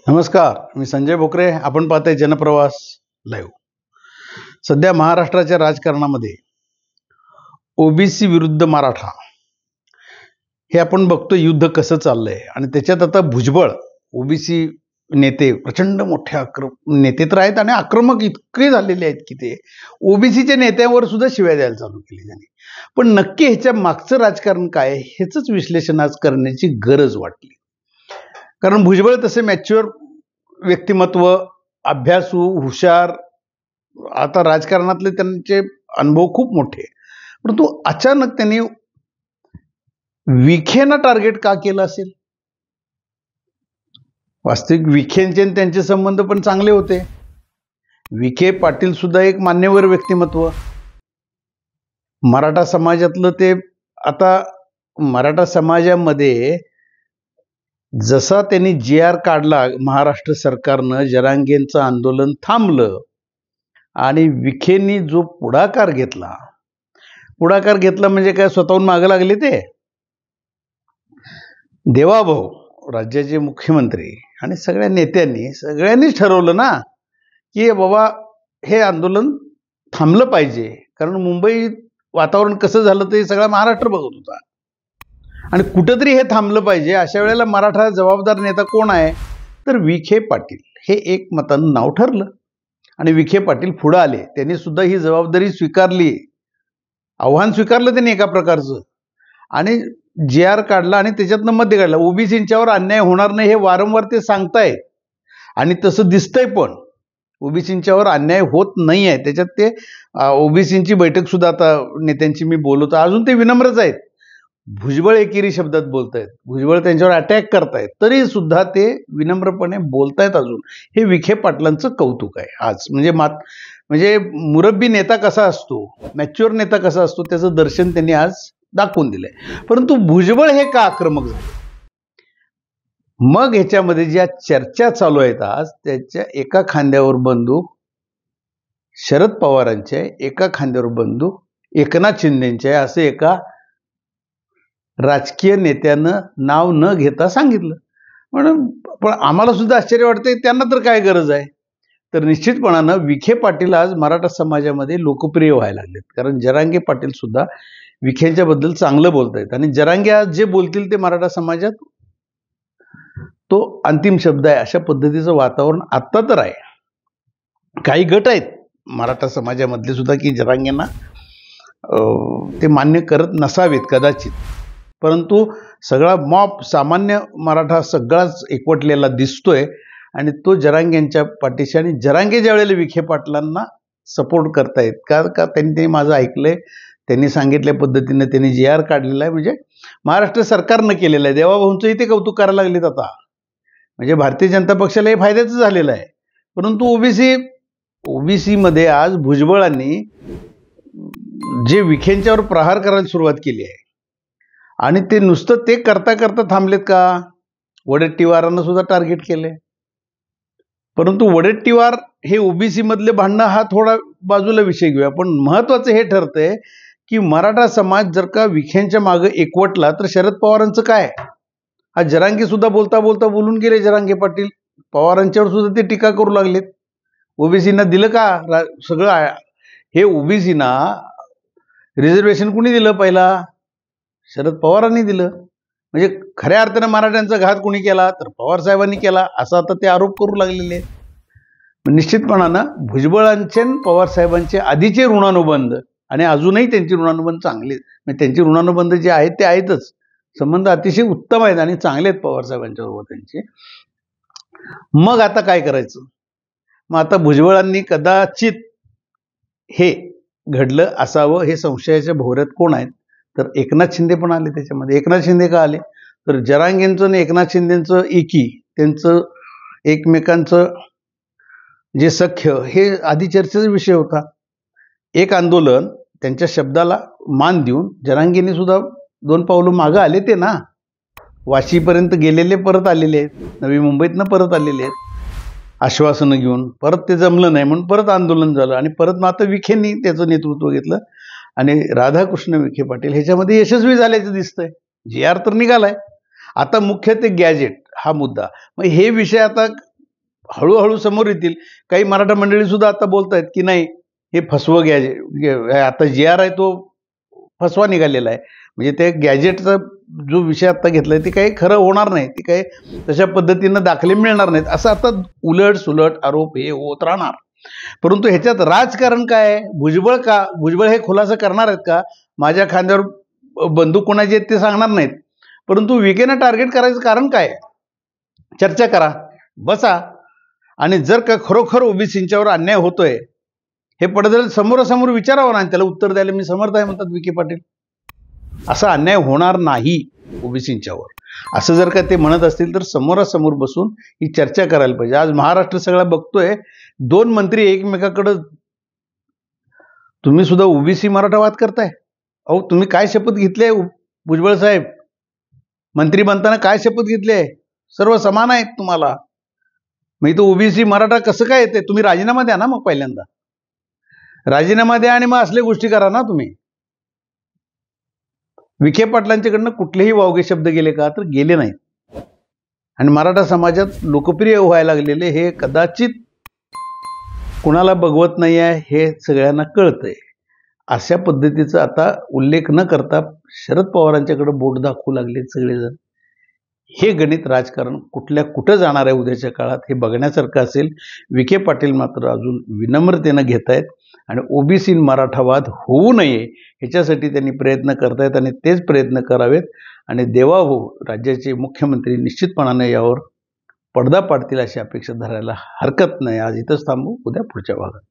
नमस्कार, मी संजय भोकरे. आपण पाहताय जनप्रवास लाईव्ह. सध्या महाराष्ट्राच्या राजकारणामध्ये ओबीसी विरुद्ध मराठा हे आपण बघतो युद्ध कसं चाललंय. आणि त्याच्यात आता भुजबळ ओबीसी नेते प्रचंड मोठे नेते तर आहेत आणि आक्रमक इतके झालेले आहेत की ते ओबीसीच्या नेत्यांवर सुद्धा शिव्या द्यायला चालू केली त्यांनी. पण नक्की ह्याच्या मागचं राजकारण काय ह्याच विश्लेषण आज करण्याची गरज वाटली. कारण भुजबळ तसे मॅच्युअर व्यक्तिमत्व, अभ्यासू, हुशार, आता राजकारणातले त्यांचे अनुभव खूप मोठे. परंतु अचानक त्यांनी विखेंना टार्गेट का केलं असेल? वास्तविक विखेंचे आणि त्यांचे संबंध पण चांगले होते. विखे पाटील सुद्धा एक मान्यवर व्यक्तिमत्व, मराठा समाजातलं. ते आता मराठा समाजामध्ये जसा त्यांनी GR काढला महाराष्ट्र सरकारनं, जरांगेंचं आंदोलन थांबलं आणि विखेंनी जो पुढाकार घेतला म्हणजे काय, स्वतःहून मागं लागले ते देवाभाऊ राज्याचे मुख्यमंत्री आणि सगळ्या नेत्यांनी सगळ्यांनीच ठरवलं ना की बाबा हे आंदोलन थांबलं पाहिजे. कारण मुंबईत वातावरण कसं झालं ते सगळा महाराष्ट्र बघत होता आणि कुठंतरी हे थांबलं पाहिजे. अशा वेळेला मराठा जबाबदार नेता कोण आहे तर विखे पाटील हे एक मतानं नाव ठरलं आणि विखे पाटील पुढे आले. त्यांनी सुद्धा ही जबाबदारी स्वीकारली, आव्हान स्वीकारलं त्यांनी एका प्रकारचं आणि GR काढला आणि त्याच्यातनं मध्ये काढला. ओबीसींच्यावर अन्याय होणार नाही हे वारंवार ते सांगतायत आणि तसं दिसतंय, पण ओबीसींच्यावर अन्याय होत नाही आहे. त्याच्यात ते ओबीसींची बैठक सुद्धा आता नेत्यांची मी बोलवतो, अजून ते विनम्रच आहेत. भुजबळ एकेरी शब्दात बोलतायत, भुजबळ त्यांच्यावर अटॅक करतायत, तरी सुद्धा ते विनम्रपणे बोलतायत अजून. हे विखे पाटलांचं कौतुक आहे आज. म्हणजे मुरब्बी नेता कसा असतो, मॅच्युअर नेता कसा असतो, त्याचं दर्शन त्यांनी आज दाखवून दिलंय. परंतु भुजबळ हे का आक्रमक झाले? मग ह्याच्यामध्ये ज्या चर्चा चालू आहेत आज, त्याच्या एका खांद्यावर बंदूक शरद पवारांचे आहे, एका खांद्यावर बंदूक एकनाथ शिंदेचे आहे, असं एका राजकीय नेत्यानं नाव न घेता सांगितलं. म्हणून पण आम्हाला सुद्धा आश्चर्य वाटतंय, त्यांना तर काय गरज आहे. तर निश्चितपणानं विखे पाटील आज मराठा समाजामध्ये लोकप्रिय व्हायला लागलेत. कारण जरांगे पाटील सुद्धा विखेंच्या बद्दल चांगलं बोलतायत आणि जरांगे आज जे बोलतील ते मराठा समाजात तो अंतिम शब्द आहे, अशा पद्धतीचं वातावरण आत्ता तर आहे. काही गट आहेत मराठा समाजामधले सुद्धा की जरांगेंना ते मान्य करत नसावेत कदाचित, परंतु सगळा मॉब, सामान्य मराठा सगळाच एकवटलेला दिसतोय आणि तो जरांगेंच्या पाठीशी. आणि जरांगे ज्या वेळेला विखे पाटलांना सपोर्ट करतायत का त्यांनी माझं ऐकलंय, त्यांनी सांगितल्या पद्धतीने त्यांनी GR काढलेला आहे, म्हणजे महाराष्ट्र सरकारनं केलेलं आहे. देवाभाऊंचंही ते कौतुक करायला लागलेत आता. म्हणजे भारतीय जनता पक्षाला हे फायद्याचं झालेलं आहे. परंतु ओबीसी मध्ये आज भुजबळांनी जे विखेंच्यावर प्रहार करायला सुरुवात केली आहे आणि ते नुसतं ते करता करता थांबलेत का? वडेट्टीवारांना सुद्धा टार्गेट केले. परंतु वडेट्टीवार हे ओबीसी मधले भांडणं हा थोडा बाजूला विषय घेऊया, पण महत्वाचं हे ठरतंय की मराठा समाज जर का विखेंच्या मागे एकवटला तर शरद पवारांचं काय? हा जरांगे सुद्धा बोलता बोलता बोलून गेले. जरांगे पाटील पवारांच्यावर सुद्धा ते टीका करू लागलेत. ओबीसींना दिलं का सगळं? हे ओबीसींना रिझर्वेशन कुणी दिलं? पहिला शरद पवारांनी दिलं. म्हणजे खऱ्या अर्थानं मराठ्यांचा घात कुणी केला तर पवार साहेबांनी केला, असा आता ते आरोप करू लागलेले आहेत. निश्चितपणानं भुजबळांचे पवार साहेबांचे आधीचे ऋणानुबंध आणि अजूनही त्यांचे ऋणानुबंध चांगले, म्हणजे त्यांचे ऋणानुबंध जे आहेत ते आहेतच, संबंध अतिशय उत्तम आहेत आणि चांगले आहेत पवार साहेबांच्या बरोबर त्यांचे. मग आता काय करायचं? मग आता भुजबळांनी कदाचित हे घडलं असावं हे संशयाच्या भोवऱ्यात कोण आहेत तर एकनाथ शिंदे पण आले त्याच्यामध्ये. एकनाथ शिंदे का आले तर जरांगेंचं आणि एकनाथ शिंदेचं एकी, त्यांचं एकमेकांचं जे सख्य हे आधी चर्चेचा विषय होता. एक आंदोलन त्यांच्या शब्दाला मान देऊन जरांगेंनी सुद्धा 2 पावलं मागं आले ते ना. वाशीपर्यंत गेलेले परत आलेले आहेत, नवी मुंबईतनं परत आलेले आहेत आश्वासनं घेऊन. परत ते जमलं नाही म्हणून परत आंदोलन झालं आणि परत मात्र विखेंनी त्याचं नेतृत्व घेतलं आणि राधाकृष्ण विखे पाटील ह्याच्यामध्ये यशस्वी झाल्याचं दिसतंय. GR तर निघालाय. आता मुख्य ते गॅजेट हा मुद्दा. मग हे विषय आता हळूहळू समोर येतील. काही मराठा मंडळी सुद्धा आता बोलत आहेत की नाही हे फसवं गॅजेट, आता जी आर आहे तो फसवा निघालेला आहे. म्हणजे ते गॅजेटचा जो विषय आता घेतलाय ते काही खरं होणार नाही, ते काही तशा पद्धतीनं दाखले मिळणार नाहीत, असं आता उलट सुलट आरोप हे होत राहणार. परंतु ह्याच्यात राजकारण काय आहे? भुजबळ हे खुलासा करणार आहेत का? माझ्या खांद्यावर बंदूक कोणाची आहेत ते सांगणार नाहीत. परंतु विखेनं टार्गेट करायचं कारण काय? चर्चा करा, बसा, आणि जर का खरोखर ओबीसींच्यावर अन्याय होतोय हे पडद्याला समोरासमोर विचारावं ना, आणि त्याला उत्तर द्यायला मी समर्थ आहे म्हणतात विखे पाटील. असा अन्याय होणार नाही ओबीसींच्यावर, असं जर का ते म्हणत असतील तर समोरासमोर बसून ही चर्चा करायला पाहिजे. आज महाराष्ट्र सगळा बघतोय, 2 मंत्री एकमेकाकडे, तुम्ही सुद्धा ओबीसी मराठावाद करताय. अहो तुम्ही काय शपथ घेतली आहे भुजबळ साहेब? मंत्री बनताना काय शपथ घेतली आहे? सर्व समान आहेत तुम्हाला. मग इथं ओबीसी मराठा कसं काय येते? तुम्ही राजीनामा द्या ना, मग पहिल्यांदा राजीनामा द्या आणि मग असल्या गोष्टी करा ना तुम्ही. विखे पाटलांच्याकडनं कुठलेही वावगे शब्द गेले का? तर गेले नाहीत. आणि मराठा समाजात लोकप्रिय व्हायला लागलेले हे कदाचित कुणाला बघवत नाही आहे हे सगळ्यांना कळतंय. अशा पद्धतीचा आता उल्लेख न करता शरद पवारांच्याकडे बोट दाखवू लागले सगळेजण. हे गणित राजकारण कुठं जाणार आहे उद्याच्या काळात हे बघण्यासारखं असेल. विखे पाटील मात्र अजून विनम्रतेनं घेत आहेत आणि ओबीसी मराठावाद होऊ नये ह्याच्यासाठी त्यांनी प्रयत्न करतायत आणि तेच प्रयत्न करावेत. आणि देवाभाऊ राज्याचे मुख्यमंत्री निश्चितपणाने यावर पडदा पाडतील अशी अपेक्षा धरायला हरकत नाही. आज इथंच थांबू, उद्या पुढच्या भागात.